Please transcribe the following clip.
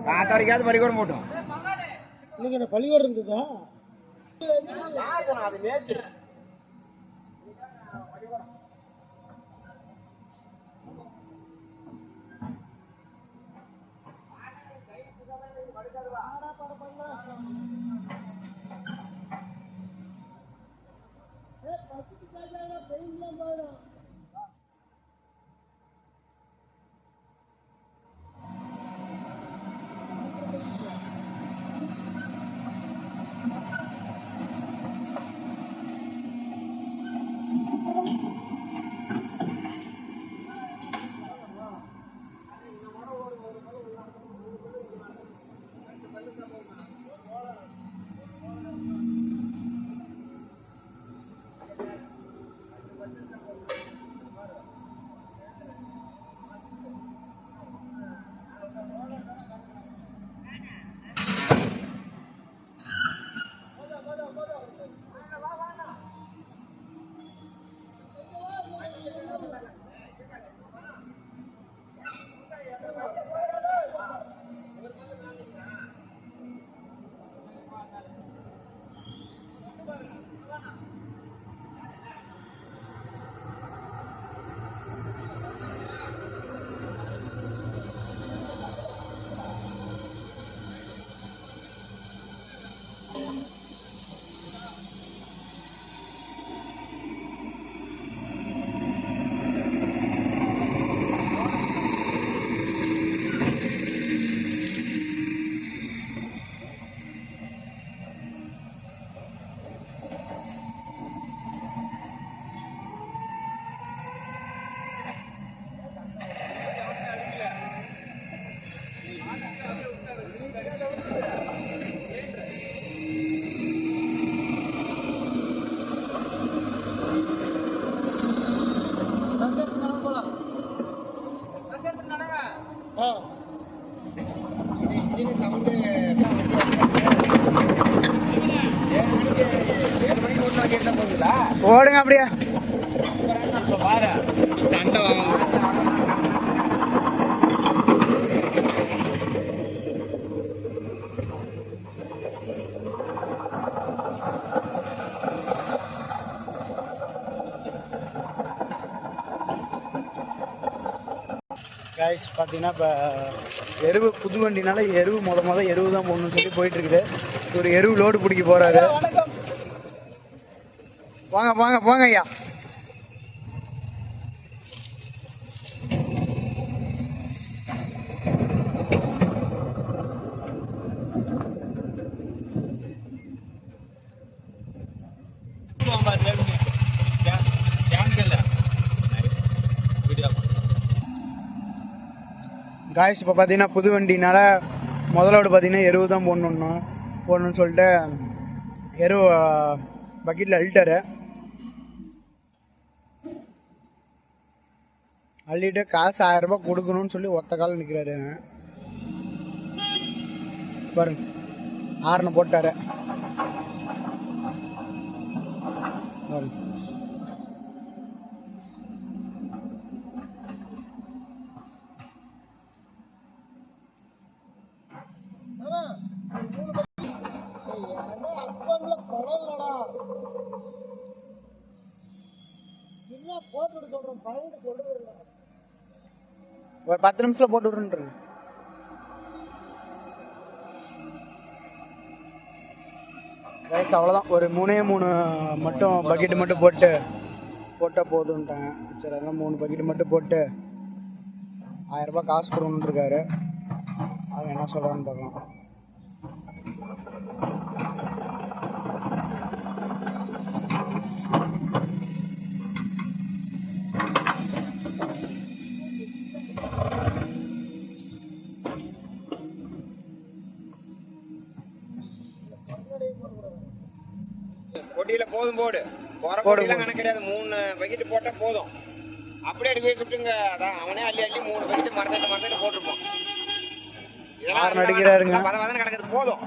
காத்தாடிக்காவது பள்ளிக்கூடம் போட்டோம். இன்னைக்கு பள்ளிக்கூடம் இருந்ததா? அது நேற்று ஓடுங்க அப்படியே. சண்டை வாங்க. கைஸ் பார்த்தீங்கன்னா இப்போ எருவு புது வண்டினால எருவு மொத எருவு தான் போடணும்னு சொல்லி போயிட்டு இருக்குது. ஒரு எருவு லோடு பிடிக்க போறாரு. வாங்க வாங்க போங்க ஐயா. காய்ஸ் இப்போ பார்த்தீங்கன்னா புது வண்டினால முதலோடு பார்த்தீங்கன்னா எருவு தான் போடணும்னு சொல்லிட்டு எருவு பக்கெட்டில் அள்ளிட்டு காசு 1000 ரூபாய் கொடுக்கணும்னு சொல்லி ஒத்த காலம் நிற்கிறாரு பாருங்க. ஆறுன போட்டாரு பாருங்க. ஒரு 10 நிமிஷத்துல போட்டு விடுறேன். ரைஸ் அவ்வளோதான். ஒரு 3 மட்டும் பக்கெட்டு மட்டும் போட்டால் போதுன்ட்டாங்க. சரி அதெல்லாம் 3 பக்கெட்டு மட்டும் போட்டு 1000 ரூபாய் காசு கொடுக்கணுன்னு இருக்காரு. அவங்க என்ன சொல்கிறான்னு பார்க்கலாம். பொடியில போதும் போடு. போட கணக்கு கிடையாது. 3 பக்கெட்டு போட்டா போதும். அப்படியே அடி போய் சுட்டுங்க. அதான் அவனே அள்ளி 3 பக்கெட்டு மறந்துட்டு போட்டிருப்போம். இதெல்லாம் நடிக்கிறாருங்க. கிடக்குது போதும்.